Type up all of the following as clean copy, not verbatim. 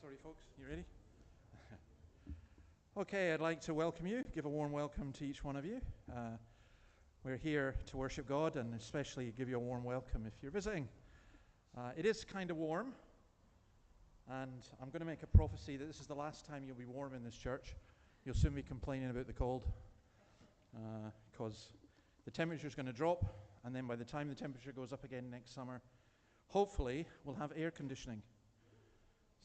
Sorry, folks. You ready? Okay, I'd like to welcome you, give a warm welcome to each one of you. We're here to worship God and especially give you a warm welcome if you're visiting. It is kind of warm, and I'm going to make a prophecy that this is the last time you'll be warm in this church. You'll soon be complaining about the cold because the temperature is going to drop, and then by the time the temperature goes up again next summer, hopefully we'll have air conditioning.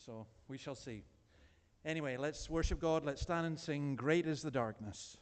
So we shall see. Anyway, let's worship God. Let's stand and sing, "Great is the Darkness."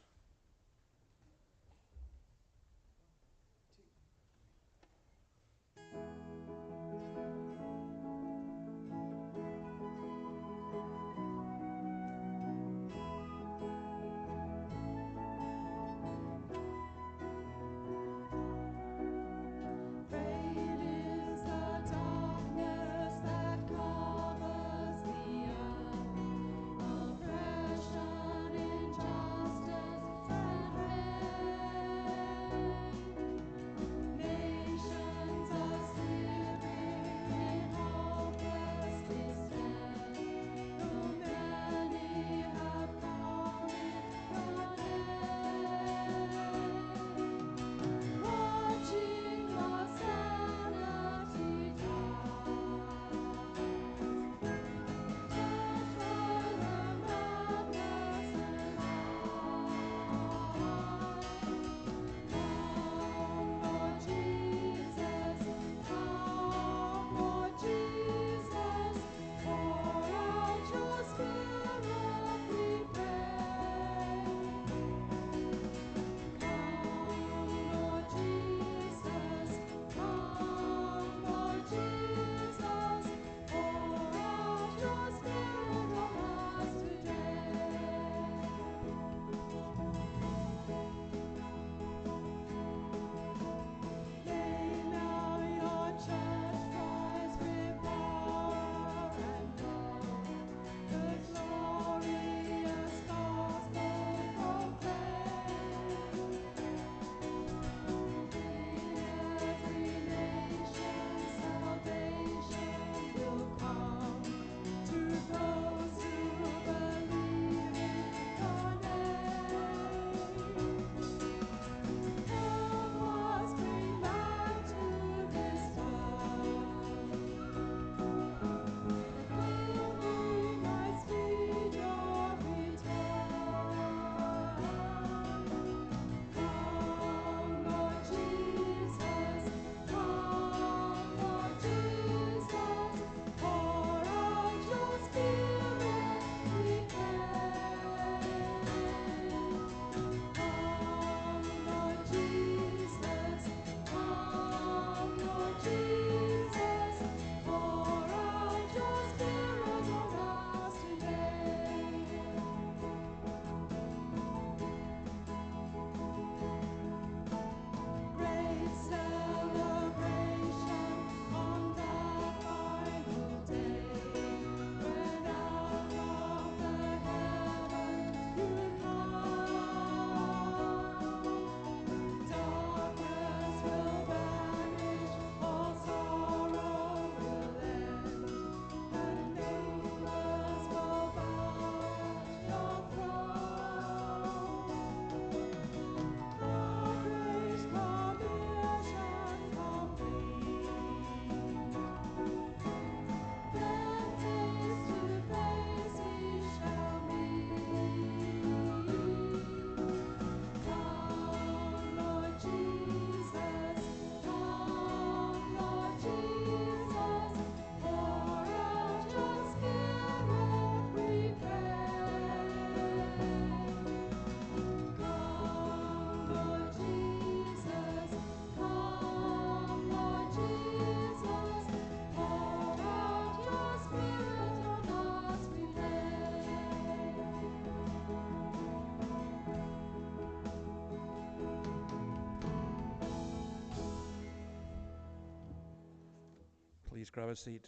Please grab a seat.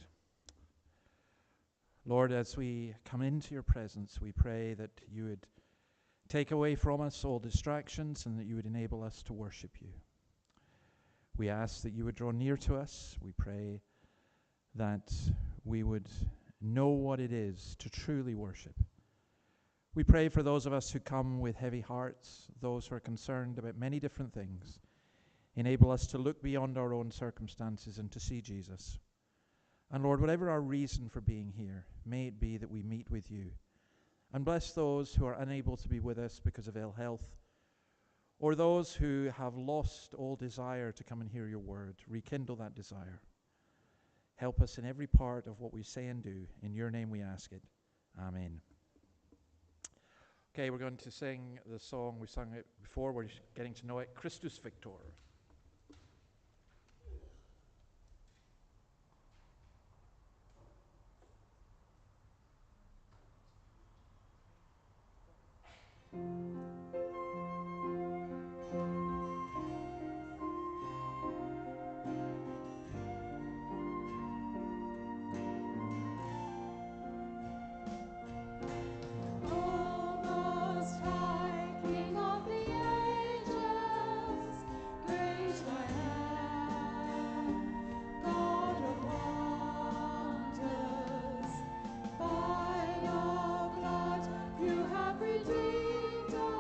Lord, as we come into your presence, we pray that you would take away from us all distractions and that you would enable us to worship you. We ask that you would draw near to us. We pray that we would know what it is to truly worship. We pray for those of us who come with heavy hearts, those who are concerned about many different things. Enable us to look beyond our own circumstances and to see Jesus. And Lord, whatever our reason for being here, may it be that we meet with you. And bless those who are unable to be with us because of ill health, or those who have lost all desire to come and hear your word. Rekindle that desire. Help us in every part of what we say and do. In your name we ask it. Amen. Okay, we're going to sing the song we sung it before. We're getting to know it. Christus Victor. By your blood you have redeemed us.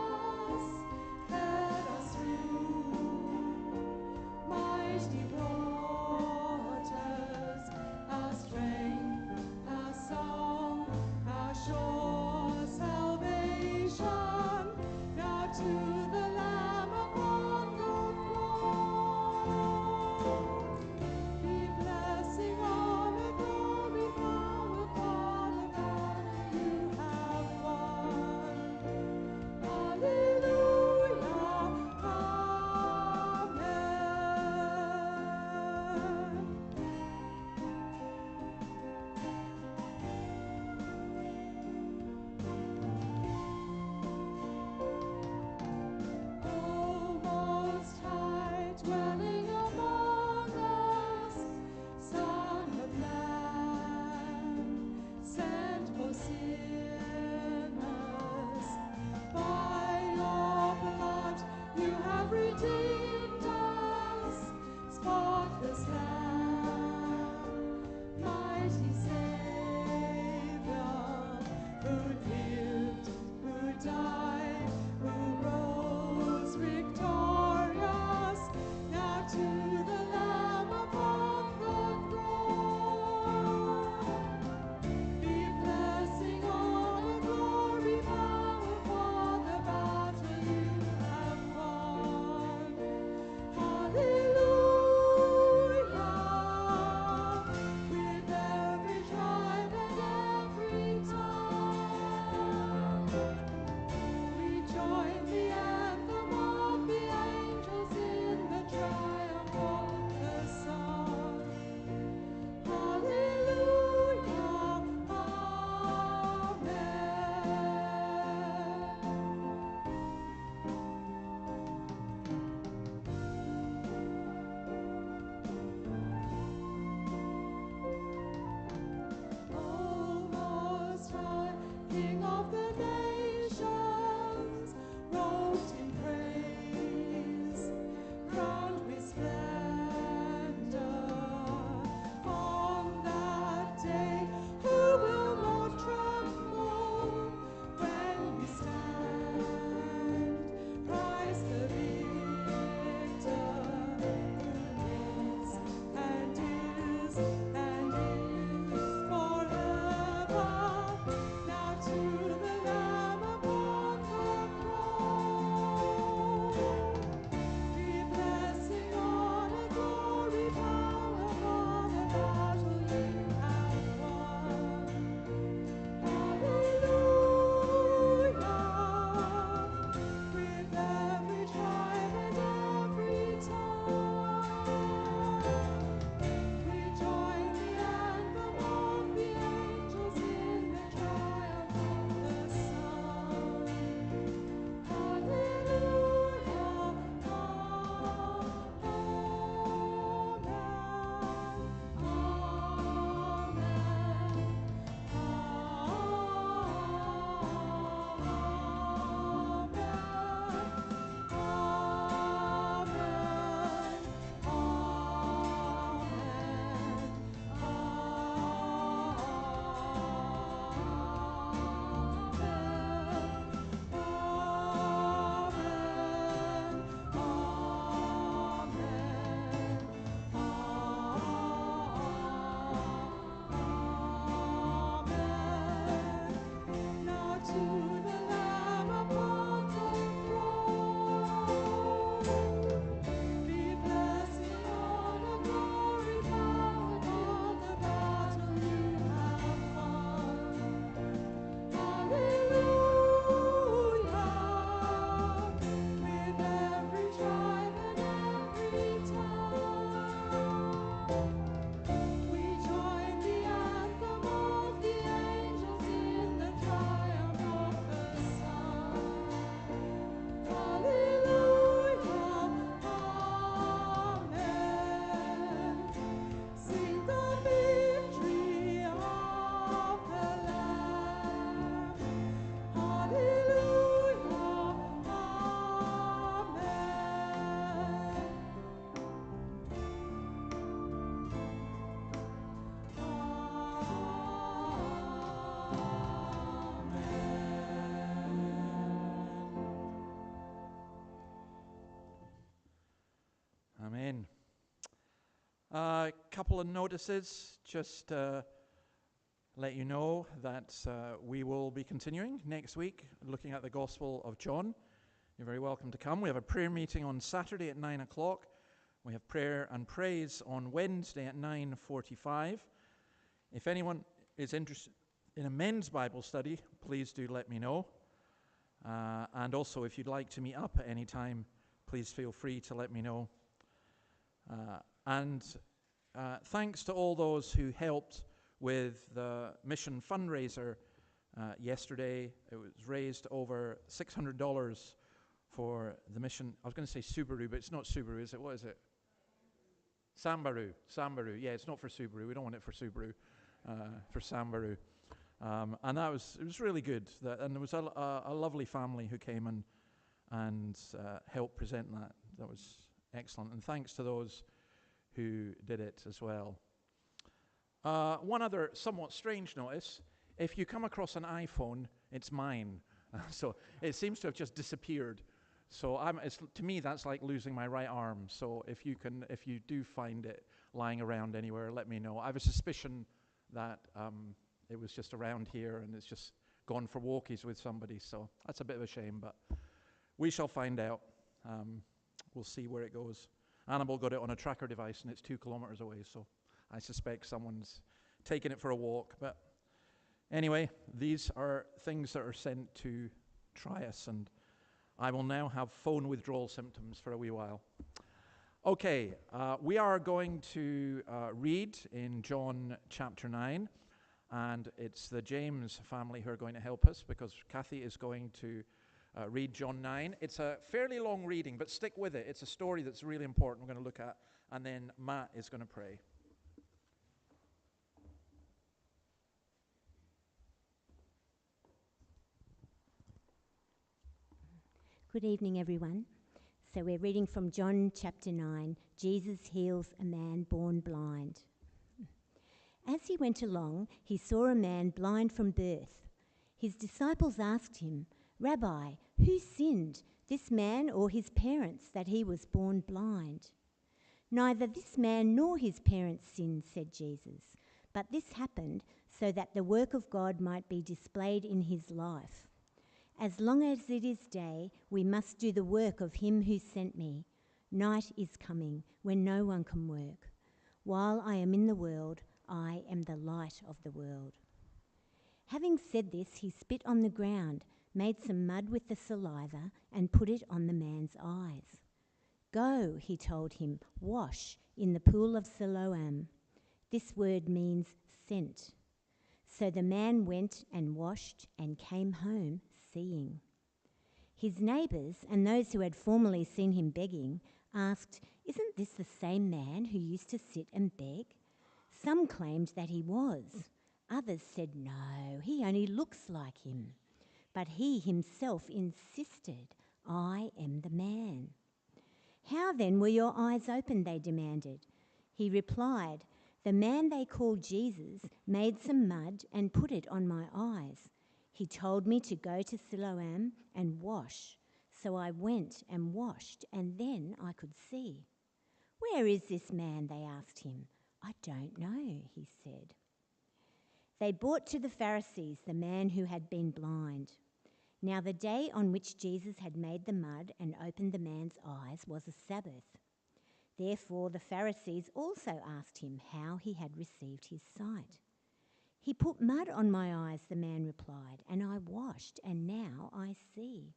A couple of notices, just let you know that we will be continuing next week looking at the Gospel of John. You're very welcome to come. We have a prayer meeting on Saturday at 9 o'clock. We have prayer and praise on Wednesday at 9:45. If anyone is interested in a men's Bible study, please do let me know. And also, if you'd like to meet up at any time, please feel free to let me know. And thanks to all those who helped with the mission fundraiser yesterday. It was raised over $600 for the mission. I was going to say Subaru, but it's not Subaru, is it? What is it? Sambaru. Yeah, it's not for Subaru. We don't want it for Subaru, for Sambaru. And it was really good. And there was a lovely family who came and helped present that. That was excellent. And thanks to those who did it as well. One other somewhat strange notice. If you come across an iPhone, it's mine. So it seems to have just disappeared. So to me, that's like losing my right arm. So if you do find it lying around anywhere, let me know. I have a suspicion that it was just around here and it's just gone for walkies with somebody. So that's a bit of a shame, but we shall find out. We'll see where it goes. Annabelle got it on a tracker device and it's 2 kilometers away. So I suspect someone's taken it for a walk. But anyway, these are things that are sent to try us, and I will now have phone withdrawal symptoms for a wee while. Okay, we are going to read in John chapter 9, and it's the James family who are going to help us because Kathy is going to read John 9. It's a fairly long reading, but stick with it. It's a story that's really important we're going to look at, and then Matt is going to pray. Good evening, everyone. So we're reading from John chapter 9. Jesus heals a man born blind. As he went along, he saw a man blind from birth. His disciples asked him, "Rabbi, who sinned, this man or his parents, that he was born blind?" "Neither this man nor his parents sinned," said Jesus, "but this happened so that the work of God might be displayed in his life. As long as it is day, we must do the work of him who sent me. Night is coming when no one can work. While I am in the world, I am the light of the world." Having said this, he spit on the ground, made some mud with the saliva, and put it on the man's eyes. "Go," he told him, "wash in the pool of Siloam." This word means sent. So the man went and washed and came home seeing. His neighbours and those who had formerly seen him begging asked, "Isn't this the same man who used to sit and beg?" Some claimed that he was. Others said, "No, he only looks like him." But he himself insisted, "I am the man." "How then were your eyes opened?" they demanded. He replied, "The man they called Jesus made some mud and put it on my eyes. He told me to go to Siloam and wash. So I went and washed, and then I could see." "Where is this man?" they asked him. "I don't know," he said. They brought to the Pharisees the man who had been blind. Now the day on which Jesus had made the mud and opened the man's eyes was a Sabbath. Therefore the Pharisees also asked him how he had received his sight. "He put mud on my eyes," the man replied, "and I washed, and now I see."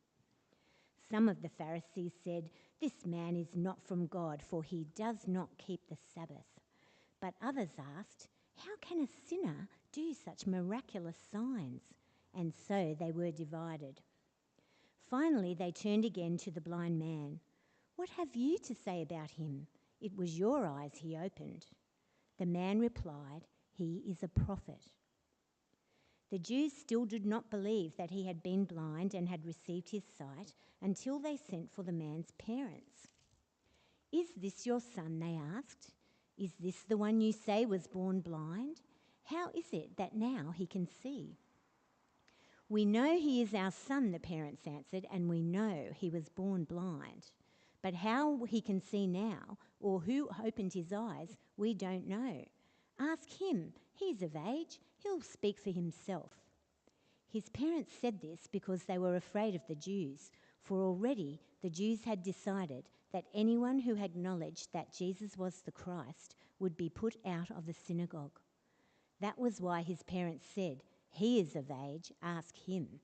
Some of the Pharisees said, "This man is not from God, for he does not keep the Sabbath." But others asked, "How can a sinner do such miraculous signs?" And so they were divided. Finally they turned again to the blind man. "What have you to say about him? It was your eyes he opened." The man replied, "He is a prophet." The Jews still did not believe that he had been blind and had received his sight until they sent for the man's parents. "Is this your son?" they asked. "Is this the one you say was born blind? How is it that now he can see?" "We know he is our son," the parents answered, "and we know he was born blind. But how he can see now, or who opened his eyes, we don't know. Ask him. He's of age. He'll speak for himself." His parents said this because they were afraid of the Jews, for already the Jews had decided that anyone who acknowledged that Jesus was the Christ would be put out of the synagogue. That was why his parents said, "He is of age, ask him."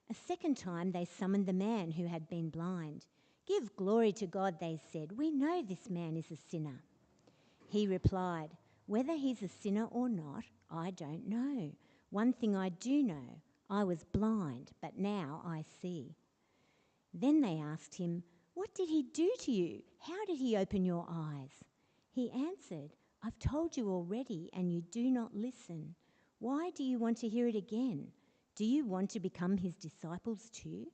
A second time they summoned the man who had been blind. "Give glory to God," they said. "We know this man is a sinner." He replied, "Whether he's a sinner or not, I don't know. One thing I do know, I was blind, but now I see." Then they asked him, "What did he do to you? How did he open your eyes?" He answered, "I've told you already, and you do not listen. Why do you want to hear it again? Do you want to become his disciples too?"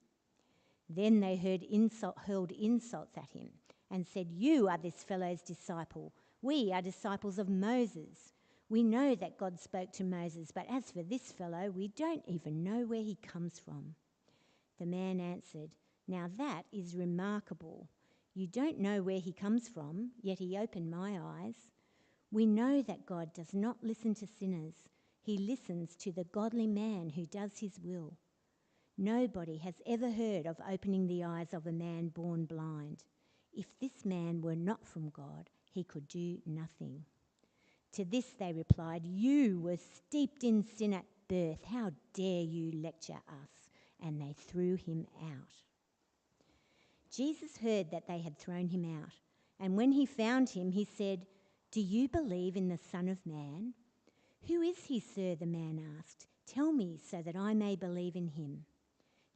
Then they hurled insults at him and said, "You are this fellow's disciple. We are disciples of Moses. We know that God spoke to Moses, but as for this fellow, we don't even know where he comes from." The man answered, "Now that is remarkable. You don't know where he comes from, yet he opened my eyes. We know that God does not listen to sinners. He listens to the godly man who does his will. Nobody has ever heard of opening the eyes of a man born blind. If this man were not from God, he could do nothing." To this they replied, "You were steeped in sin at birth. How dare you lecture us?" And they threw him out. Jesus heard that they had thrown him out, and when he found him, he said, "Do you believe in the Son of Man?" "Who is he, sir?" the man asked. "Tell me so that I may believe in him."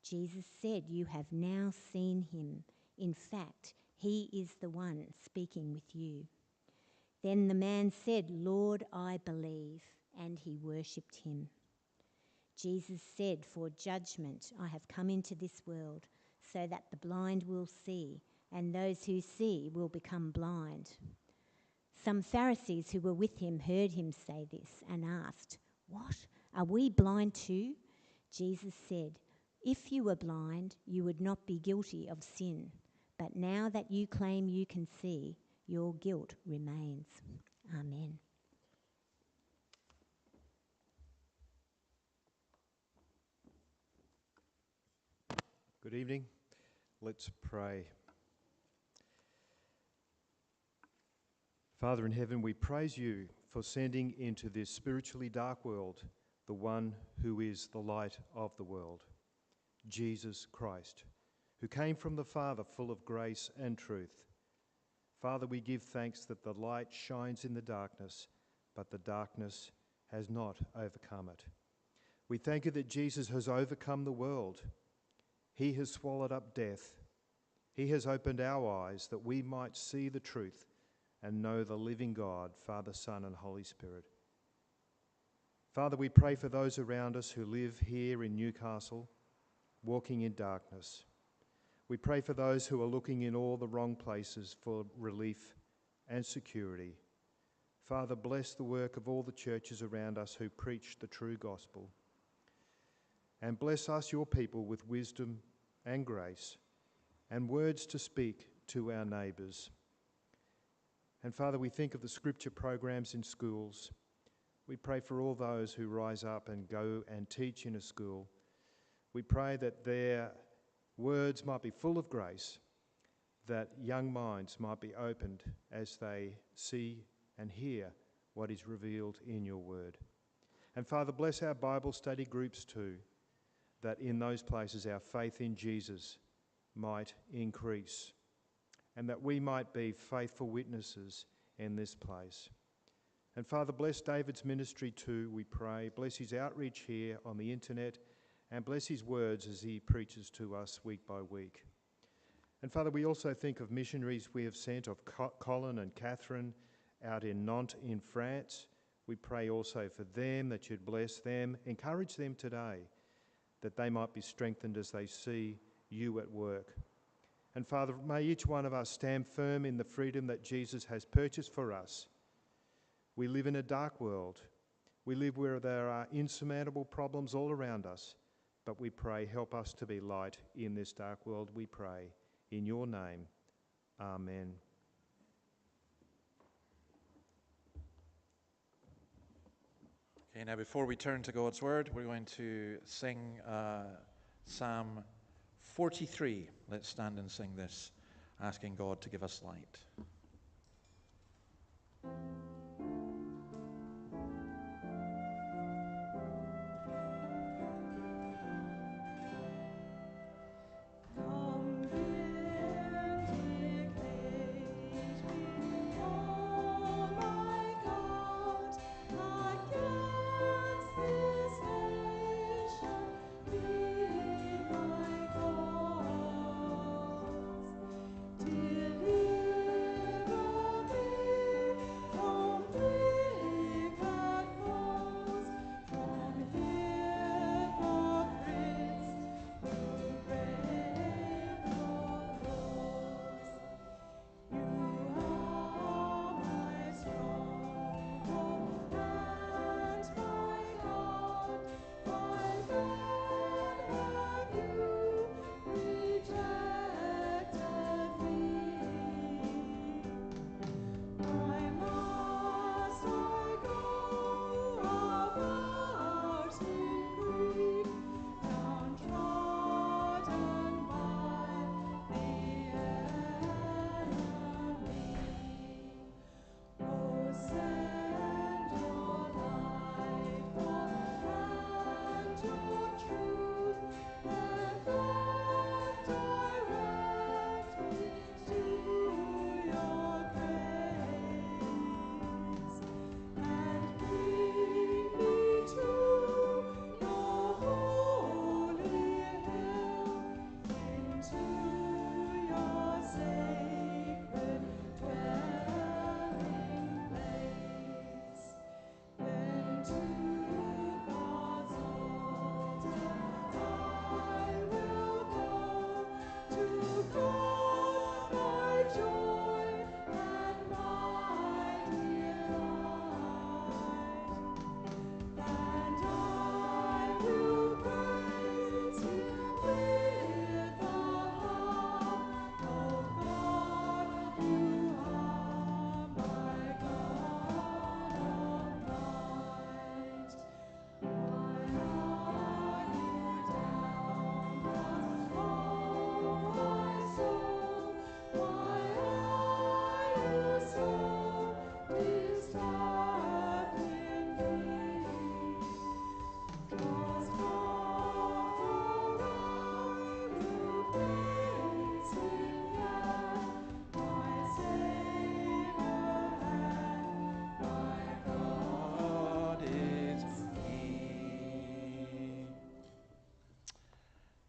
Jesus said, "You have now seen him. In fact, he is the one speaking with you." Then the man said, "Lord, I believe," and he worshipped him. Jesus said, "For judgment I have come into this world, so that the blind will see, and those who see will become blind." Some Pharisees who were with him heard him say this and asked, "What? Are we blind too?" Jesus said, "If you were blind, you would not be guilty of sin. But now that you claim you can see, your guilt remains." Amen. Good evening. Let's pray. Father in heaven, we praise you for sending into this spiritually dark world the one who is the light of the world, Jesus Christ, who came from the Father full of grace and truth. Father, we give thanks that the light shines in the darkness, but the darkness has not overcome it. We thank you that Jesus has overcome the world. He has swallowed up death. He has opened our eyes that we might see the truth and know the living God, Father, Son, and Holy Spirit. Father, we pray for those around us who live here in Newcastle, walking in darkness. We pray for those who are looking in all the wrong places for relief and security. Father, bless the work of all the churches around us who preach the true gospel. And bless us, your people, with wisdom and grace and words to speak to our neighbours. And Father, we think of the scripture programs in schools. We pray for all those who rise up and go and teach in a school. We pray that their words might be full of grace, that young minds might be opened as they see and hear what is revealed in your word. And Father, bless our Bible study groups too, that in those places our faith in Jesus might increase, and that we might be faithful witnesses in this place. And Father, bless David's ministry too, we pray. Bless his outreach here on the internet, and bless his words as he preaches to us week by week. And Father, we also think of missionaries we have sent, of Colin and Catherine out in Nantes in France. We pray also for them, that you'd bless them, encourage them today, that they might be strengthened as they see you at work. And Father, may each one of us stand firm in the freedom that Jesus has purchased for us. We live in a dark world. We live where there are insurmountable problems all around us. But we pray, help us to be light in this dark world, we pray. In your name, amen. Okay, now before we turn to God's Word, we're going to sing Psalm 43. Let's stand and sing this, asking God to give us light.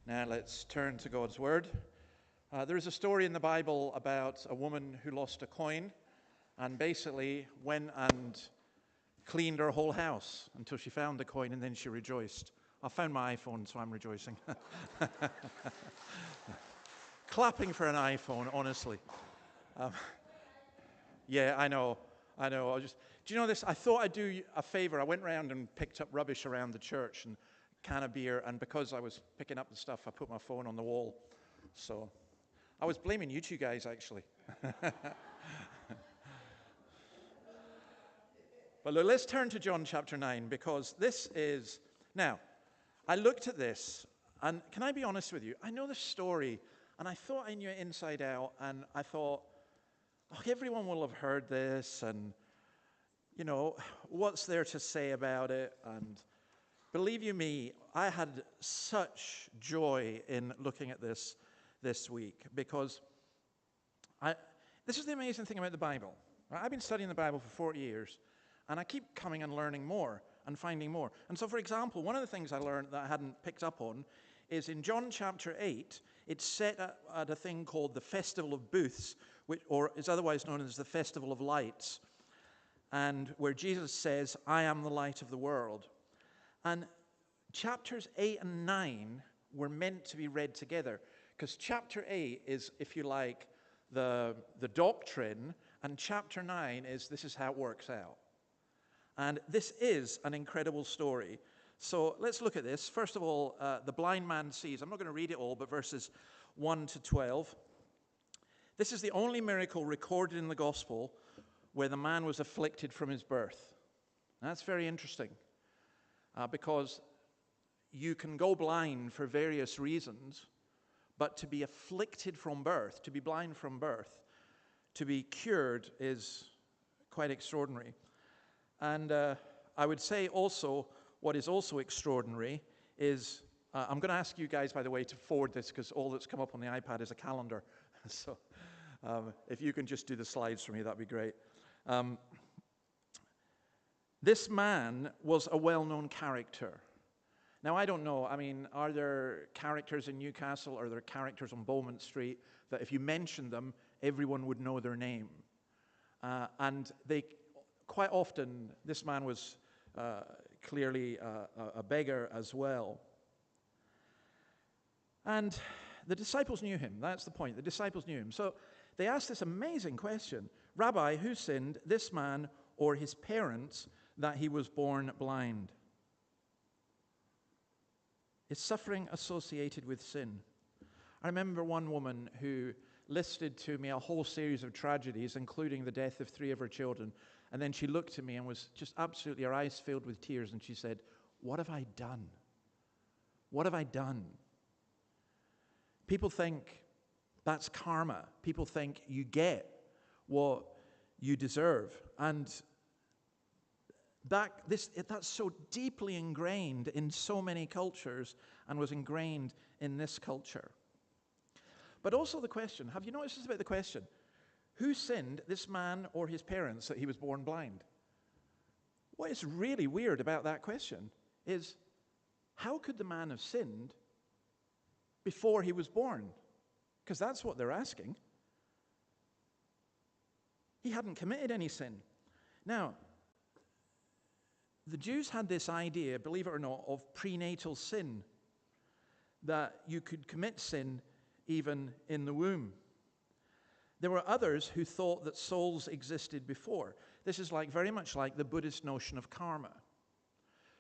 Now let's turn to God's Word. There is a story in the Bible about a woman who lost a coin and basically went and cleaned her whole house until she found the coin, and then she rejoiced. I found my iPhone, so I'm rejoicing. Clapping for an iPhone, honestly. Yeah, I know. Do you know this? I thought I'd do you a favor. I went around and picked up rubbish around the church and can of beer, and because I was picking up the stuff, I put my phone on the wall. So I was blaming you two guys, actually. But look, let's turn to John chapter 9, because this is... Now, I looked at this, and can I be honest with you? I know this story, and I thought I knew it inside out, and I thought, oh, everyone will have heard this, and, you know, what's there to say about it? And believe you me, I had such joy in looking at this week, because this is the amazing thing about the Bible. Right? I've been studying the Bible for 40 years, and I keep coming and learning more and finding more. And so, for example, one of the things I learned that I hadn't picked up on is in John chapter 8, it's set at a thing called the Festival of Booths, or is otherwise known as the Festival of Lights, and where Jesus says, "I am the light of the world." And chapters 8 and 9 were meant to be read together, because chapter 8 is, if you like, the doctrine, and chapter 9 is this is how it works out. And this is an incredible story. So let's look at this. First of all, the blind man sees. I'm not going to read it all, but verses 1 to 12. This is the only miracle recorded in the gospel where the man was afflicted from his birth. That's very interesting because you can go blind for various reasons, but to be afflicted from birth, to be blind from birth, to be cured is quite extraordinary. And I would say also, what is also extraordinary is, I'm going to ask you guys, by the way, to forward this because all that's come up on the iPad is a calendar. So if you can just do the slides for me, that'd be great. This man was a well-known character. Now, I don't know, I mean, are there characters in Newcastle, or are there characters on Beaumont Street that if you mentioned them, everyone would know their name? And they, quite often, this man was clearly a beggar as well. And the disciples knew him. That's the point. The disciples knew him. So they asked this amazing question. Rabbi, who sinned, this man or his parents, that he was born blind? Is suffering associated with sin? I remember one woman who listed to me a whole series of tragedies, including the death of 3 of her children. And then she looked at me and was just absolutely, her eyes filled with tears, and she said, "What have I done? What have I done?" People think that's karma. People think you get what you deserve. And that's so deeply ingrained in so many cultures and was ingrained in this culture. But also the question, have you noticed this about the question? Who sinned, this man or his parents, that he was born blind? What is really weird about that question is, how could the man have sinned before he was born? Because that's what they're asking. He hadn't committed any sin. Now, the Jews had this idea, believe it or not, of prenatal sin, that you could commit sin even in the womb. There were others who thought that souls existed before. This is very much like the Buddhist notion of karma.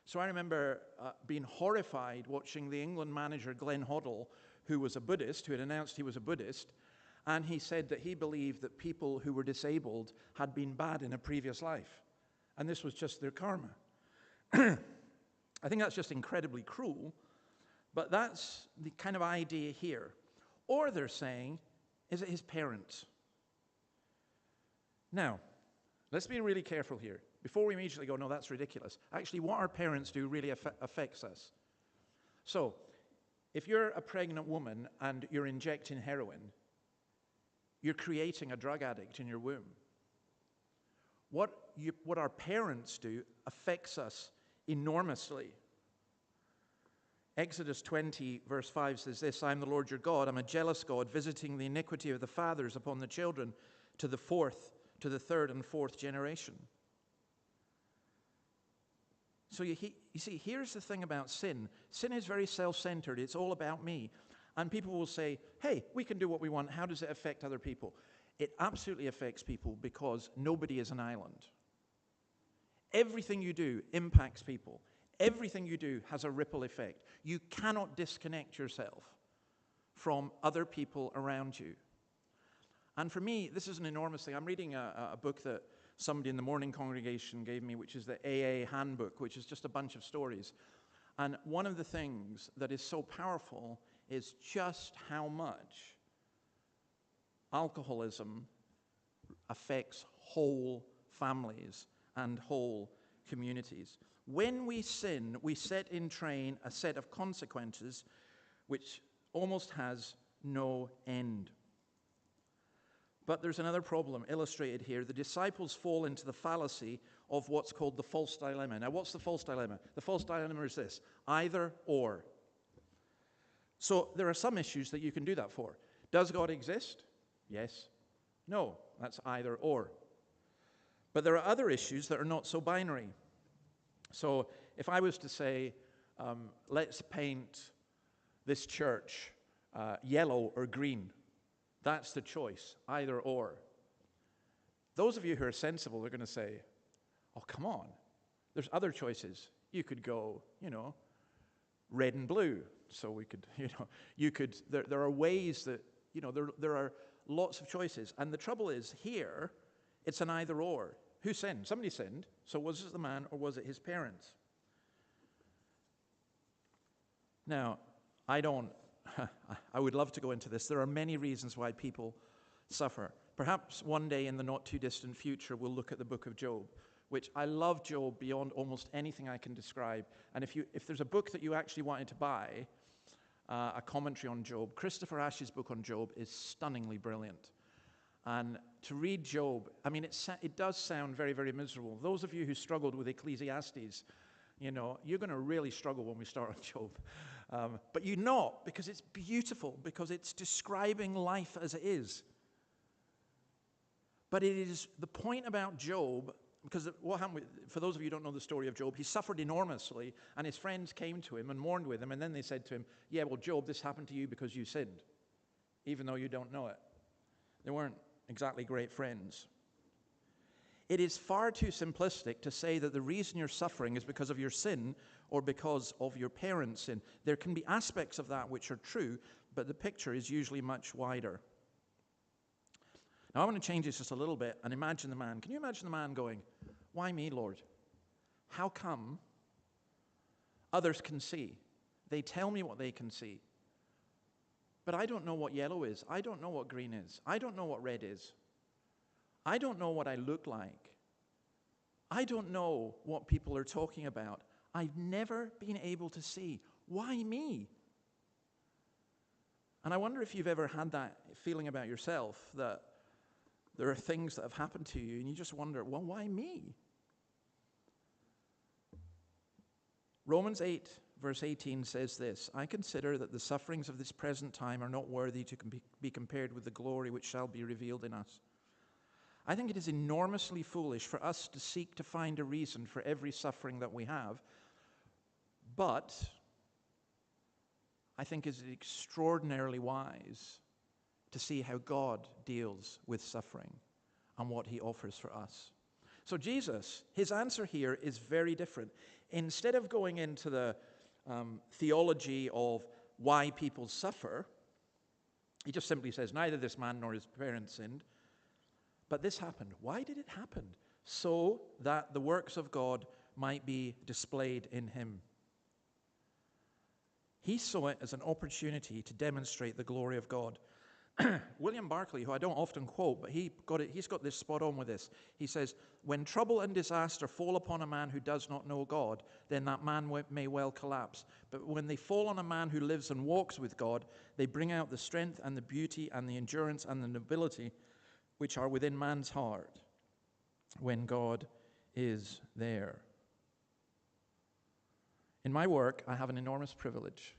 So I remember being horrified watching the England manager Glenn Hoddle, who was a Buddhist, who had announced he was a Buddhist, and he said that he believed that people who were disabled had been bad in a previous life, and this was just their karma. I think that's just incredibly cruel, but that's the kind of idea here. Or they're saying, is it his parents? Now, let's be really careful here. Before we immediately go, no, that's ridiculous. Actually, what our parents do really affects us. So, if you're a pregnant woman and you're injecting heroin, you're creating a drug addict in your womb. What our parents do affects us enormously. Exodus 20, verse 5 says this, "I am the Lord your God. I'm a jealous God, visiting the iniquity of the fathers upon the children to the third and fourth generation." So you see, here's the thing about sin. Sin is very self-centered. It's all about me. And people will say, hey, we can do what we want. How does it affect other people? It absolutely affects people because nobody is an island. Everything you do impacts people. Everything you do has a ripple effect. You cannot disconnect yourself from other people around you. And for me, this is an enormous thing. I'm reading a book that somebody in the morning congregation gave me, which is the AA Handbook, which is just a bunch of stories. And one of the things that is so powerful is just how much alcoholism affects whole families and whole communities. When we sin, we set in train a set of consequences which almost has no end. But there's another problem illustrated here. The disciples fall into the fallacy of what's called the false dilemma. Now, what's the false dilemma? The false dilemma is this: either or. So there are some issues that you can do that for. Does God exist? Yes. No. That's either or. But there are other issues that are not so binary. So if I was to say, let's paint this church yellow or green, that's the choice, either or. Those of you who are sensible are going to say, oh, come on. There's other choices. You could go, red and blue. So we could, there are ways that, there are lots of choices. And the trouble is, here, it's an either or. Who sinned? Somebody sinned. So was it the man or was it his parents? Now, I would love to go into this. There are many reasons why people suffer. Perhaps one day in the not too distant future, we'll look at the book of Job, which I love Job beyond almost anything I can describe. And if there's a book that you actually wanted to buy, a commentary on Job, Christopher Ash's book on Job is stunningly brilliant. And to read Job, I mean, it does sound very, very miserable. Those of you who struggled with Ecclesiastes, you're going to really struggle when we start on Job. But you're not, because it's beautiful, because it's describing life as it is. But it is the point about Job, because what happened, for those of you who don't know the story of Job, he suffered enormously, and his friends came to him and mourned with him, and then they said to him, yeah, well, Job, this happened to you because you sinned, even though you don't know it. They weren't exactly great friends. It is far too simplistic to say that the reason you're suffering is because of your sin or because of your parents' sin. There can be aspects of that which are true, but the picture is usually much wider. Now, I want to change this just a little bit and imagine the man. Can you imagine the man going, why me, Lord? How come others can see? They tell me what they can see. But I don't know what yellow is. I don't know what green is. I don't know what red is. I don't know what I look like. I don't know what people are talking about. I've never been able to see. Why me? And I wonder if you've ever had that feeling about yourself, that there are things that have happened to you and you just wonder, well, why me? Romans 8, verse 18 says this, I consider that the sufferings of this present time are not worthy to be compared with the glory which shall be revealed in us. I think it is enormously foolish for us to seek to find a reason for every suffering that we have, but I think it is extraordinarily wise to see how God deals with suffering and what he offers for us. So Jesus, his answer here is very different. Instead of going into the theology of why people suffer, he just simply says, neither this man nor his parents sinned, but this happened. Why did it happen? So that the works of God might be displayed in him. He saw it as an opportunity to demonstrate the glory of God. William Barclay, who I don't often quote, but he's got this spot on with this. He says, when trouble and disaster fall upon a man who does not know God, then that man may well collapse. But when they fall on a man who lives and walks with God, they bring out the strength and the beauty and the endurance and the nobility which are within man's heart when God is there. In my work, I have an enormous privilege.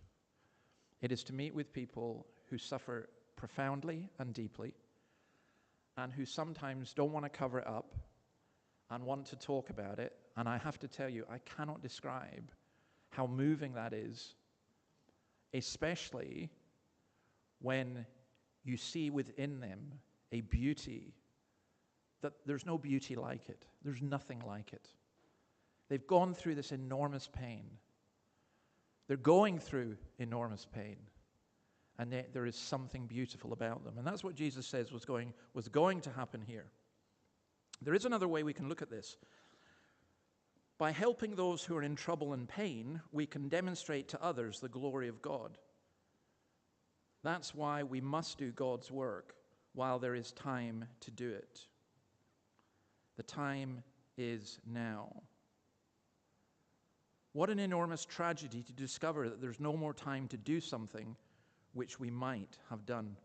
It is to meet with people who suffer profoundly and deeply, and who sometimes don't want to cover it up and want to talk about it. And I have to tell you, I cannot describe how moving that is, especially when you see within them a beauty that there's no beauty like it. There's nothing like it. They've gone through this enormous pain. They're going through enormous pain. And there is something beautiful about them. And that's what Jesus says was going to happen here. There is another way we can look at this. By helping those who are in trouble and pain, we can demonstrate to others the glory of God. That's why we must do God's work while there is time to do it. The time is now. What an enormous tragedy to discover that there's no more time to do something which we might have done.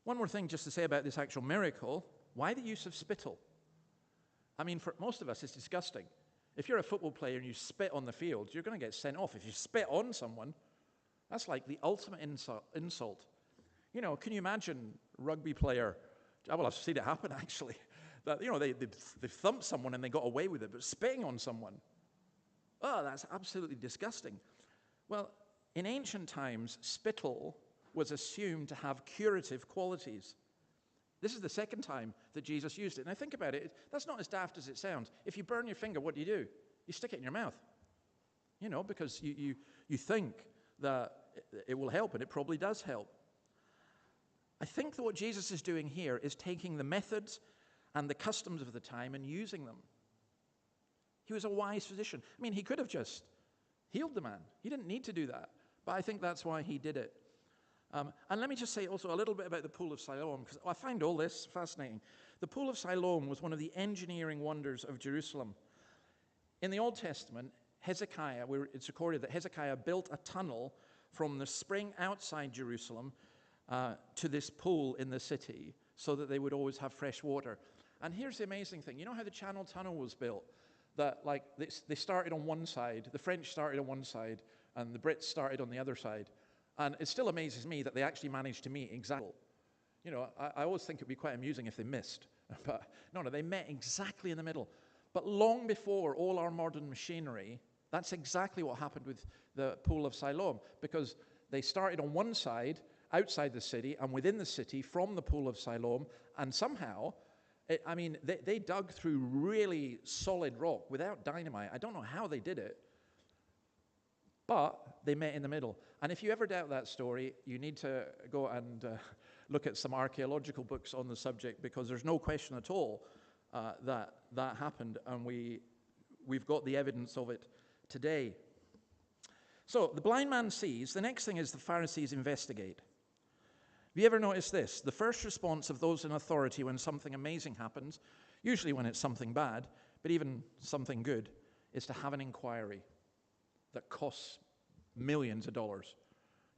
One more thing just to say about this actual miracle. Why the use of spittle? I mean, for most of us, it's disgusting. If you're a football player and you spit on the field, you're going to get sent off. If you spit on someone, that's like the ultimate insult. You know, can you imagine a rugby player? Well, I've seen it happen, actually. That, you know, they thumped someone and they got away with it, but spitting on someone, oh, that's absolutely disgusting. Well, in ancient times, spittle was assumed to have curative qualities. This is the second time that Jesus used it. Now think about it. That's not as daft as it sounds. If you burn your finger, what do? You stick it in your mouth. You know, because you think that it will help, and it probably does help. I think that what Jesus is doing here is taking the methods and the customs of the time and using them. He was a wise physician. I mean, he could have just healed the man. He didn't need to do that. But I think that's why he did it. And let me just say also a little bit about the Pool of Siloam, because I find all this fascinating. The Pool of Siloam was one of the engineering wonders of Jerusalem. In the Old Testament, Hezekiah, where it's recorded that Hezekiah built a tunnel from the spring outside Jerusalem to this pool in the city so that they would always have fresh water. And here's the amazing thing. You know how the Channel Tunnel was built? That like they started on one side, the French started on one side, and the Brits started on the other side. And it still amazes me that they actually managed to meet exactly. You know, I always think it would be quite amusing if they missed. But no, they met exactly in the middle. But long before all our modern machinery, that's exactly what happened with the Pool of Siloam, because they started on one side, outside the city, and within the city, from the Pool of Siloam, and somehow, they dug through really solid rock without dynamite. I don't know how they did it, but they met in the middle. And if you ever doubt that story, you need to go and look at some archaeological books on the subject, because there's no question at all that happened, and we've got the evidence of it today. So the blind man sees. The next thing is the Pharisees investigate. Have you ever noticed this? The first response of those in authority when something amazing happens, usually when it's something bad, but even something good, is to have an inquiry that costs millions of dollars.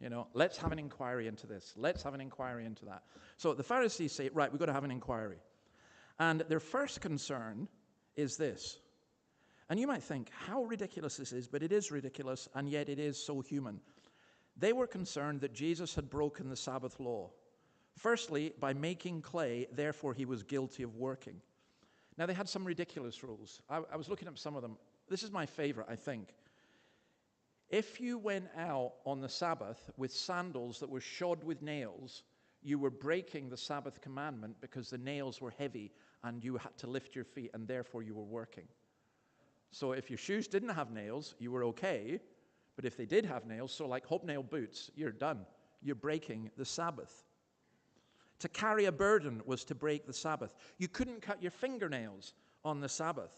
You know, let's have an inquiry into this. Let's have an inquiry into that. So the Pharisees say, right, we've got to have an inquiry. And their first concern is this. And you might think how ridiculous this is, but it is ridiculous, and yet it is so human. They were concerned that Jesus had broken the Sabbath law. Firstly, by making clay, therefore he was guilty of working. Now, they had some ridiculous rules. I was looking up some of them. This is my favorite, I think. If you went out on the Sabbath with sandals that were shod with nails, you were breaking the Sabbath commandment because the nails were heavy and you had to lift your feet, and therefore you were working. So if your shoes didn't have nails, you were okay. But if they did have nails, so like hobnail boots, you're done. You're breaking the Sabbath. To carry a burden was to break the Sabbath. You couldn't cut your fingernails on the Sabbath.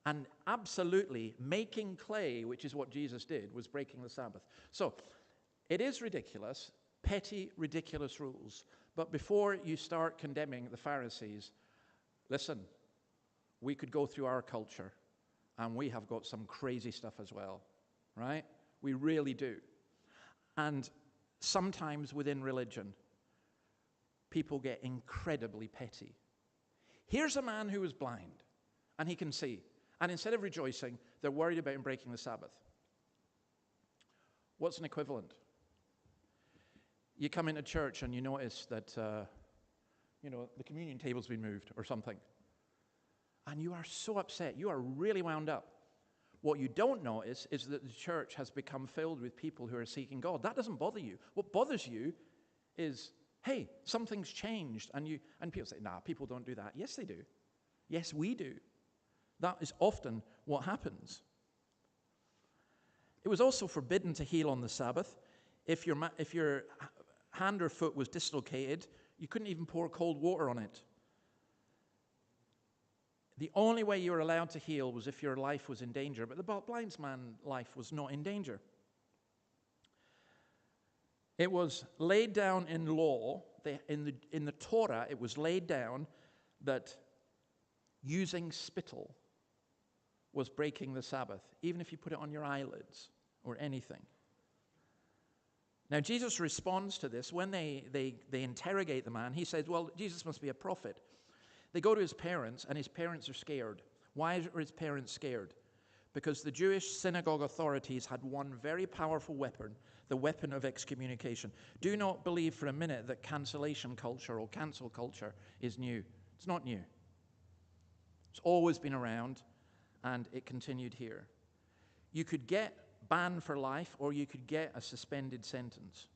And absolutely, making clay, which is what Jesus did, was breaking the Sabbath. So it is ridiculous, petty, ridiculous rules. But before you start condemning the Pharisees, listen, we could go through our culture, and we have got some crazy stuff as well, right? We really do. And sometimes within religion, people get incredibly petty. Here's a man who is blind, and he can see. And instead of rejoicing, they're worried about him breaking the Sabbath. What's an equivalent? You come into church and you notice that, the communion table's been moved or something. And you are so upset. You are really wound up. What you don't notice is that the church has become filled with people who are seeking God. That doesn't bother you. What bothers you is, hey, something's changed. And people say, nah, people don't do that. Yes, they do. Yes, we do. That is often what happens. It was also forbidden to heal on the Sabbath. If your hand or foot was dislocated, you couldn't even pour cold water on it. The only way you were allowed to heal was if your life was in danger, but the blind man's life was not in danger. It was laid down in law, in the Torah, it was laid down that using spittle was breaking the Sabbath, even if you put it on your eyelids or anything. Now, Jesus responds to this. When they interrogate the man, he says, well, Jesus must be a prophet. They go to his parents, and his parents are scared. Why are his parents scared? Because the Jewish synagogue authorities had one very powerful weapon, the weapon of excommunication. Do not believe for a minute that cancellation culture or cancel culture is new. It's not new. It's always been around, and it continued here. You could get banned for life, or you could get a suspended sentence.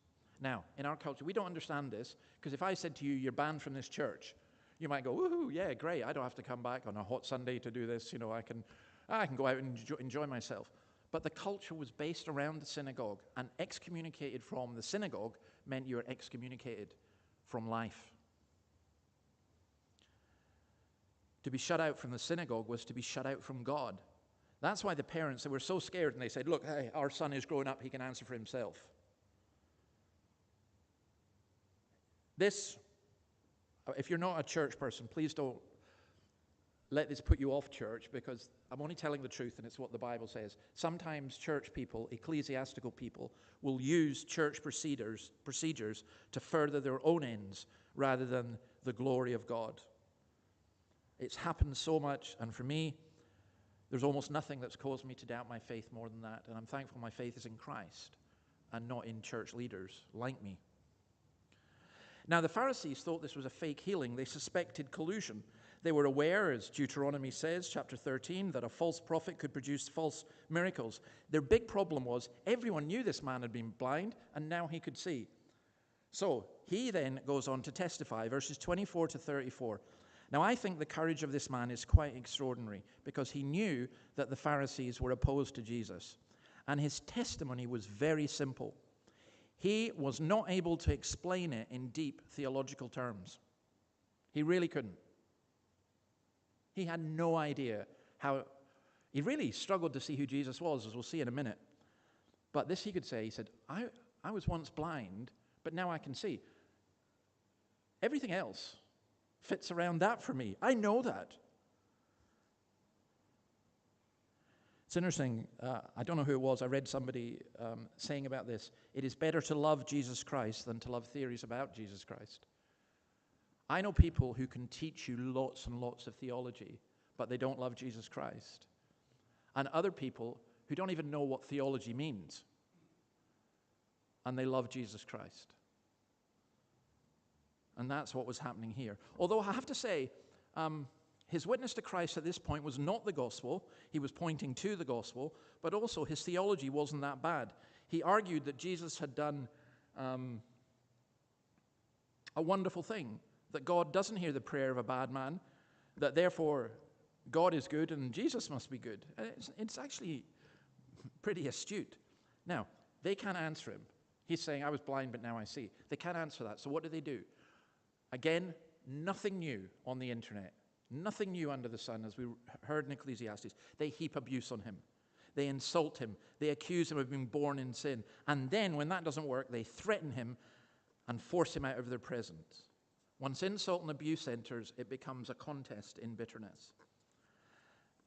Now, in our culture, we don't understand this, because if I said to you, you're banned from this church, you might go, woohoo, yeah, great, I don't have to come back on a hot Sunday to do this, I can go out and enjoy myself. But the culture was based around the synagogue, and excommunicated from the synagogue meant you were excommunicated from life. To be shut out from the synagogue was to be shut out from God. That's why the parents, they were so scared, and they said, look, hey, our son is growing up, he can answer for himself. This, if you're not a church person, please don't let this put you off church, because I'm only telling the truth and it's what the Bible says. Sometimes church people, ecclesiastical people, will use church procedures to further their own ends rather than the glory of God. It's happened so much, and for me, there's almost nothing that's caused me to doubt my faith more than that, and I'm thankful my faith is in Christ and not in church leaders like me. Now, the Pharisees thought this was a fake healing. They suspected collusion. They were aware, as Deuteronomy says, chapter 13, that a false prophet could produce false miracles. Their big problem was everyone knew this man had been blind, and now he could see. So he then goes on to testify, verses 24 to 34. Now, I think the courage of this man is quite extraordinary, because he knew that the Pharisees were opposed to Jesus, and his testimony was very simple. He was not able to explain it in deep theological terms. He really couldn't. He had no idea how. He really struggled to see who Jesus was, as we'll see in a minute. But this he could say. He said, I was once blind, but now I can see. Everything else fits around that for me. I know that. It's interesting. I don't know who it was. I read somebody saying about this. It is better to love Jesus Christ than to love theories about Jesus Christ. I know people who can teach you lots and lots of theology, but they don't love Jesus Christ. And other people who don't even know what theology means, and they love Jesus Christ. And that's what was happening here. Although I have to say, his witness to Christ at this point was not the gospel. He was pointing to the gospel, but also his theology wasn't that bad. He argued that Jesus had done a wonderful thing, that God doesn't hear the prayer of a bad man, that therefore God is good and Jesus must be good. It's actually pretty astute. Now, they can't answer him. He's saying, I was blind, but now I see. They can't answer that. So what do? Again, nothing new on the internet. Nothing new under the sun, as we heard in Ecclesiastes. They heap abuse on him. They insult him. They accuse him of being born in sin. And then, when that doesn't work, they threaten him and force him out of their presence. Once insult and abuse enters, it becomes a contest in bitterness.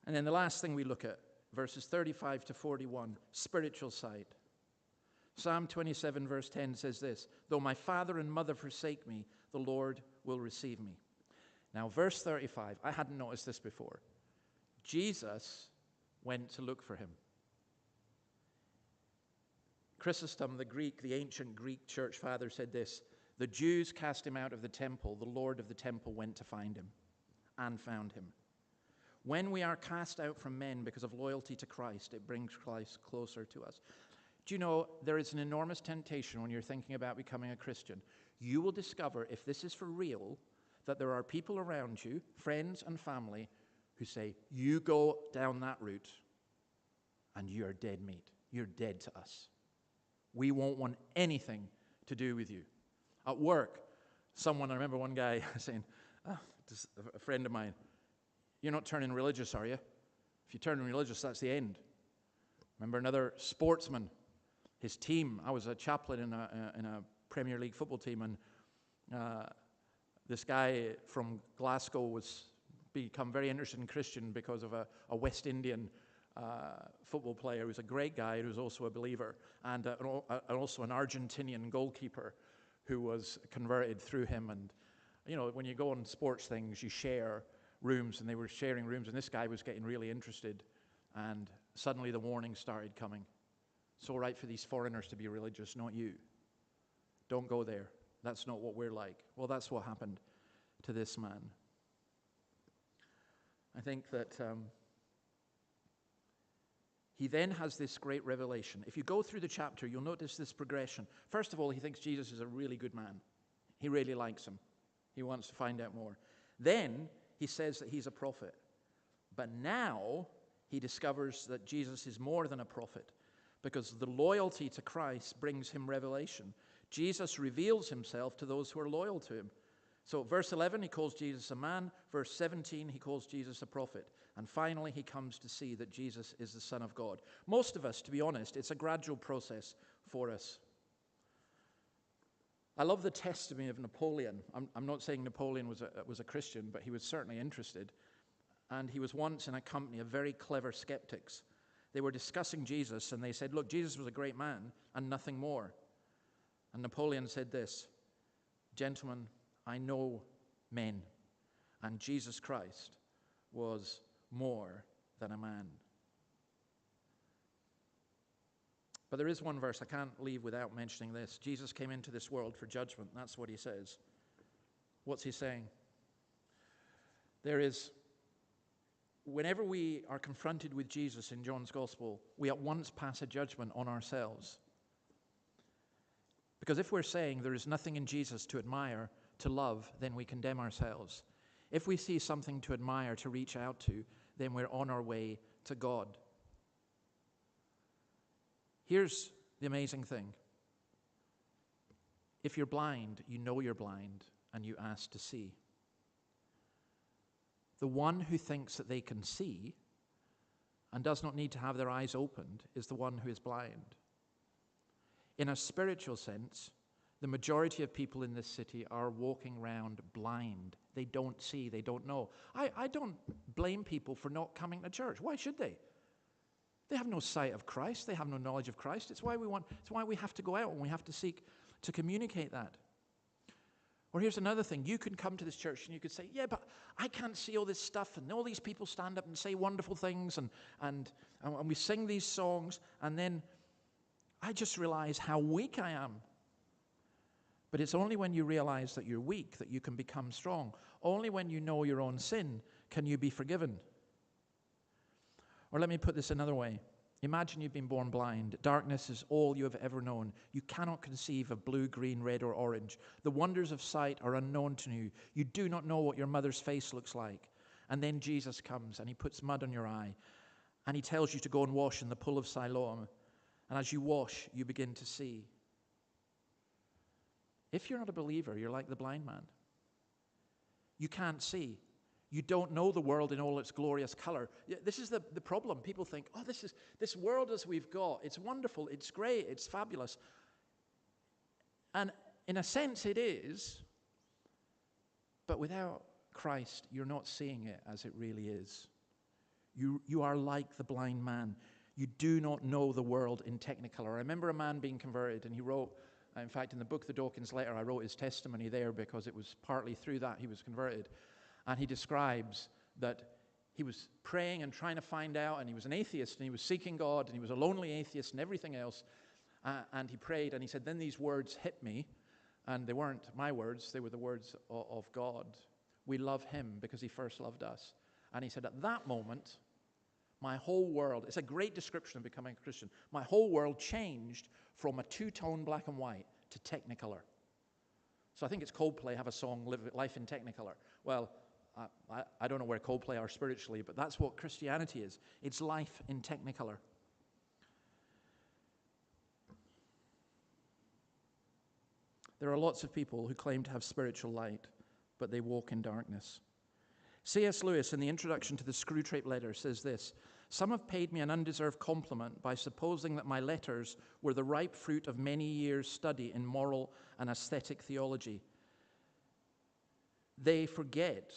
And then the last thing we look at, verses 35 to 41, spiritual side. Psalm 27 verse 10 says this, though my father and mother forsake me, the Lord will receive me. Now, verse 35, I hadn't noticed this before. Jesus went to look for him. Chrysostom, the ancient Greek church father, said this, the Jews cast him out of the temple. The Lord of the temple went to find him and found him. When we are cast out from men because of loyalty to Christ, it brings Christ closer to us. Do you know, there is an enormous temptation when you're thinking about becoming a Christian. You will discover, if this is for real, that there are people around you, friends and family, who say, you go down that route and you're dead meat. You're dead to us. We won't want anything to do with you. At work, I remember one guy saying, a friend of mine, you're not turning religious, are you? If you turn religious, that's the end. Remember another sportsman, his team, I was a chaplain in a Premier League football team, and this guy from Glasgow was become very interested in Christian because of a West Indian football player who was a great guy who was also a believer, and also an Argentinian goalkeeper who was converted through him. And you know, when you go on sports things, you share rooms, and they were sharing rooms, and this guy was getting really interested, and suddenly the warning started coming. It's all right for these foreigners to be religious, not you. Don't go there. That's not what we're like. Well, that's what happened to this man. I think that he then has this great revelation. If you go through the chapter, you'll notice this progression. First of all, he thinks Jesus is a really good man. He really likes him. He wants to find out more. Then he says that he's a prophet. But now he discovers that Jesus is more than a prophet, because the loyalty to Christ brings him revelation. Jesus reveals himself to those who are loyal to him. So verse 11, he calls Jesus a man. Verse 17, he calls Jesus a prophet. And finally, he comes to see that Jesus is the Son of God. Most of us, to be honest, it's a gradual process for us. I love the testimony of Napoleon. I'm not saying Napoleon was a Christian, but he was certainly interested. And he was once in a company of very clever skeptics. They were discussing Jesus, and they said, look, Jesus was a great man and nothing more. And Napoleon said this, gentlemen, I know men, and Jesus Christ was more than a man. But there is one verse I can't leave without mentioning this. Jesus came into this world for judgment. That's what he says. What's he saying? Whenever we are confronted with Jesus in John's Gospel, we at once pass a judgment on ourselves. Because if we're saying there is nothing in Jesus to admire, to love, then we condemn ourselves. If we see something to admire, to reach out to, then we're on our way to God. Here's the amazing thing. If you're blind, you know you're blind, and you ask to see. The one who thinks that they can see and does not need to have their eyes opened is the one who is blind. In a spiritual sense, the majority of people in this city are walking around blind. They don't see, they don't know. I don't blame people for not coming to church. Why should they? They have no sight of Christ. They have no knowledge of Christ. It's why we have to go out and we have to seek to communicate that. Or here's another thing. You can come to this church and you could say, yeah, but I can't see all this stuff, and all these people stand up and say wonderful things, and we sing these songs, and then I just realize how weak I am. But it's only when you realize that you're weak that you can become strong. Only when you know your own sin can you be forgiven. Or let me put this another way. Imagine you've been born blind. Darkness is all you have ever known. You cannot conceive of blue, green, red, or orange. The wonders of sight are unknown to you. You do not know what your mother's face looks like. And then Jesus comes and he puts mud on your eye. And he tells you to go and wash in the pool of Siloam. And as you wash, you begin to see. If you're not a believer, you're like the blind man. You can't see. You don't know the world in all its glorious color. This is the problem. People think, oh, this world as we've got, it's wonderful, it's great, it's fabulous. And in a sense it is, but without Christ, you're not seeing it as it really is. You are like the blind man. You do not know the world in technicolor. I remember a man being converted, and he wrote, in fact, in the book, The Dawkins Letter, I wrote his testimony there because it was partly through that he was converted. And he describes that he was praying and trying to find out, and he was an atheist, and he was seeking God, and he was a lonely atheist and everything else. And he prayed, and he said, then these words hit me, and they weren't my words, they were the words of God. We love him because he first loved us. And he said, at that moment, my whole world, it's a great description of becoming a Christian, my whole world changed from a two-tone black and white to technicolor. So I think it's Coldplay have a song, Life in Technicolor. Well, I don't know where Coldplay are spiritually, but that's what Christianity is. It's life in technicolor. There are lots of people who claim to have spiritual light, but they walk in darkness. C.S. Lewis, in the introduction to the Screwtape Letter, says this: some have paid me an undeserved compliment by supposing that my letters were the ripe fruit of many years' study in moral and aesthetic theology. They forget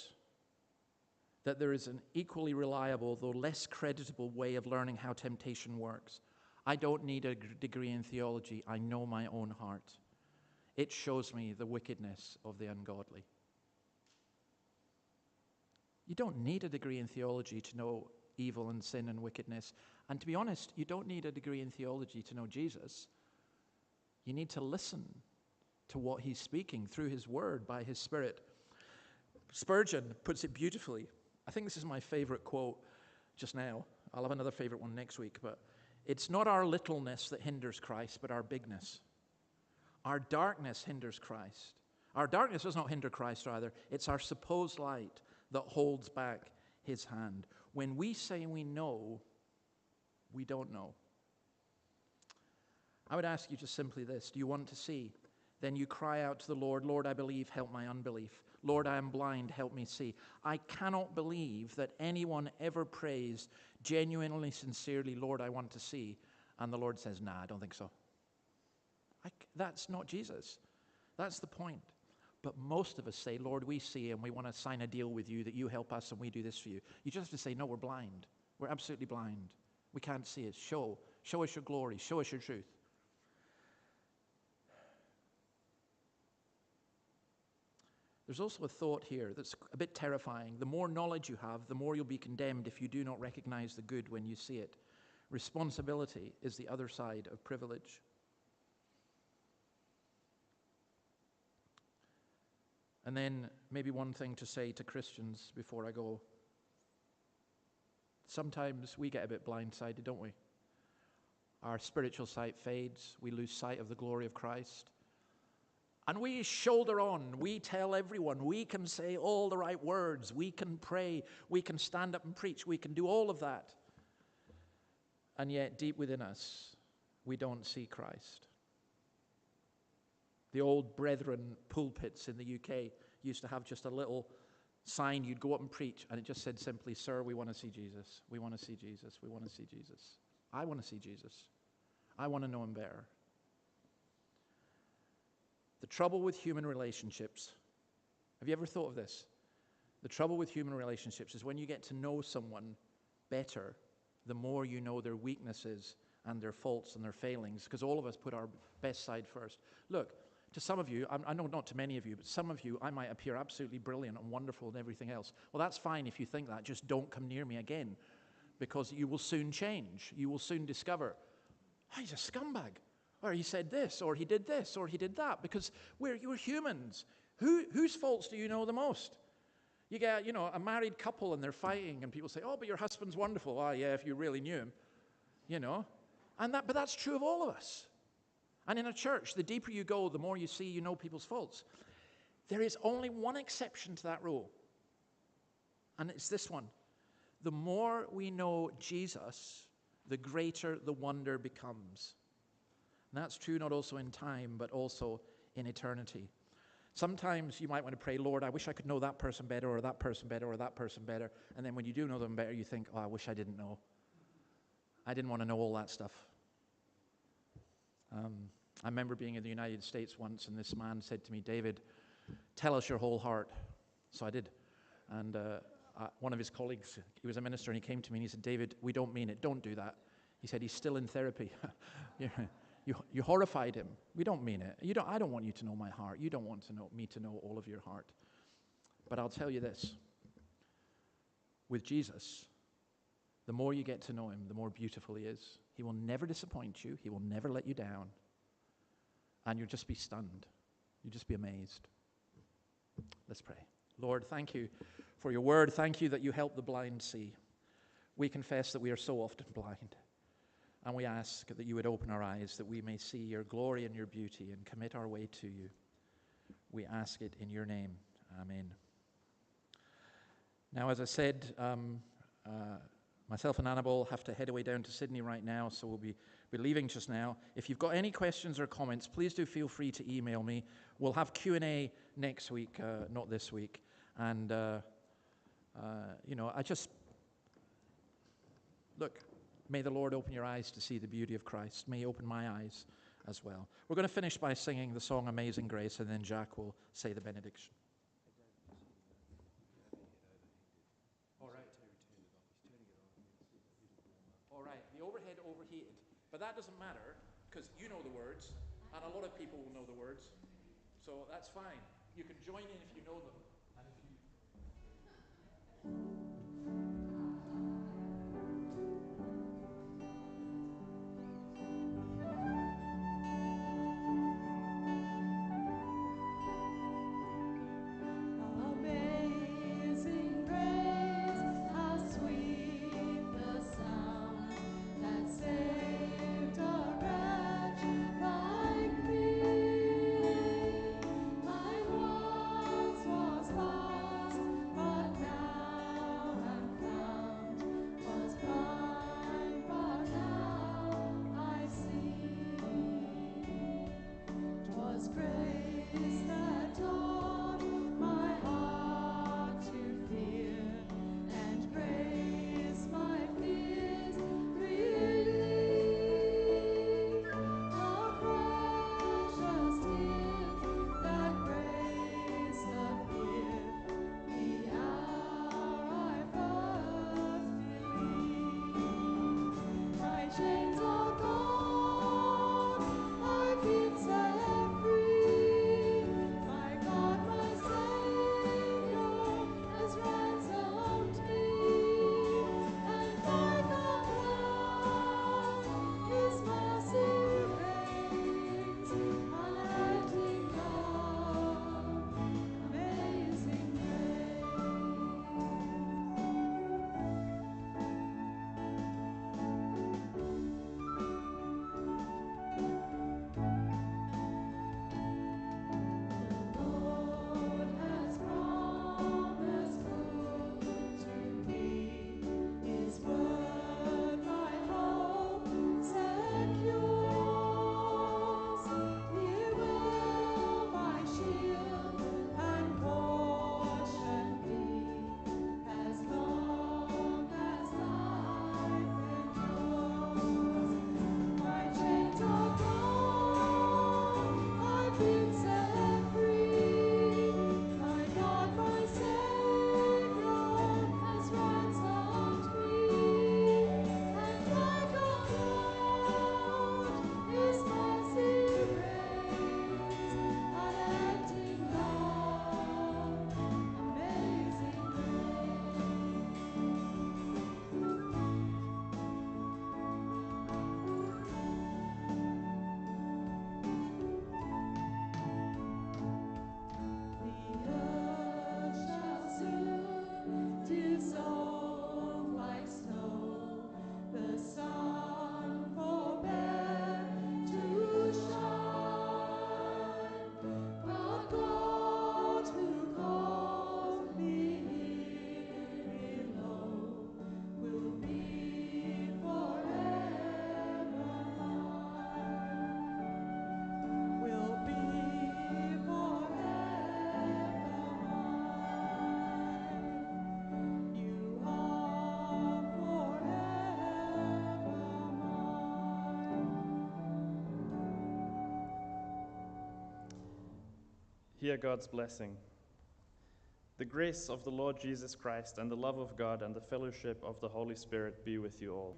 that there is an equally reliable, though less creditable, way of learning how temptation works. I don't need a degree in theology. I know my own heart. It shows me the wickedness of the ungodly. You don't need a degree in theology to know evil and sin and wickedness. And to be honest, you don't need a degree in theology to know Jesus. You need to listen to what he's speaking through his word by his Spirit. Spurgeon puts it beautifully. I think this is my favorite quote just now. I'll have another favorite one next week, but it's not our littleness that hinders Christ, but our bigness. Our darkness hinders Christ. Our darkness does not hinder Christ, rather. It's our supposed light that holds back his hand. When we say we know, we don't know. I would ask you just simply this: do you want to see? then you cry out to the Lord, Lord, I believe, help my unbelief. Lord, I am blind, help me see. I cannot believe that anyone ever prays genuinely, sincerely, Lord, I want to see, and the Lord says, nah, I don't think so. That's not Jesus. That's the point. But most of us say, Lord, we see and we want to sign a deal with you that you help us and we do this for you. You just have to say, no, we're blind. We're absolutely blind. We can't see it. Show us your glory. Show us your truth. There's also a thought here that's a bit terrifying. The more knowledge you have, the more you'll be condemned if you do not recognize the good when you see it. Responsibility is the other side of privilege. And then maybe one thing to say to Christians before I go. Sometimes we get a bit blindsided, don't we? Our spiritual sight fades. We lose sight of the glory of Christ. And we shoulder on. We tell everyone. We can say all the right words. We can pray. We can stand up and preach. We can do all of that. And yet, deep within us, we don't see Christ. The old Brethren pulpits in the UK used to have just a little sign. You'd go up and preach, and it just said simply, sir, we want to see Jesus. We want to see Jesus. We want to see Jesus. I want to see Jesus. I want to know him better. The trouble with human relationships, have you ever thought of this? The trouble with human relationships is when you get to know someone better, the more you know their weaknesses and their faults and their failings, because all of us put our best side first. Look, to some of you, I know not to many of you, but some of you, I might appear absolutely brilliant and wonderful and everything else. Well, that's fine if you think that. Just don't come near me again, because you will soon change. You will soon discover, oh, he's a scumbag, or he said this, or he did this, or he did that, because we're humans. Whose faults do you know the most? You get, a married couple and they're fighting, and people say, oh, but your husband's wonderful. Oh, yeah, if you really knew him, but that's true of all of us. And in a church, the deeper you go, the more you see, you know people's faults. There is only one exception to that rule, and it's this one. The more we know Jesus, the greater the wonder becomes. And that's true not also in time, but also in eternity. Sometimes you might want to pray, Lord, I wish I could know that person better, or that person better, or that person better. And then when you do know them better, you think, oh, I wish I didn't know. I didn't want to know all that stuff. I remember being in the United States once, and this man said to me, David, tell us your whole heart. So I did. And one of his colleagues, he was a minister, and he came to me and he said, David, we don't mean it. Don't do that. He said, he's still in therapy. You horrified him. We don't mean it. I don't want you to know my heart. You don't want me to know all of your heart. But I'll tell you this. With Jesus, the more you get to know him, the more beautiful he is. He will never disappoint you. He will never let you down. And you'll just be stunned. You'll just be amazed. Let's pray. Lord, thank you for your word. Thank you that you help the blind see. We confess that we are so often blind. And we ask that you would open our eyes, that we may see your glory and your beauty and commit our way to you. We ask it in your name. Amen. Now, as I said, myself and Annabelle have to head away down to Sydney right now, so we'll be leaving just now. If you've got any questions or comments, please do feel free to email me. We'll have Q&A next week, not this week. And, look, may the Lord open your eyes to see the beauty of Christ. May he open my eyes as well. We're going to finish by singing the song Amazing Grace, and then Jack will say the benediction. The overhead overheated, but that doesn't matter because you know the words, and a lot of people will know the words, so that's fine. You can join in if you know them. Was hear God's blessing. The grace of the Lord Jesus Christ and the love of God and the fellowship of the Holy Spirit be with you all.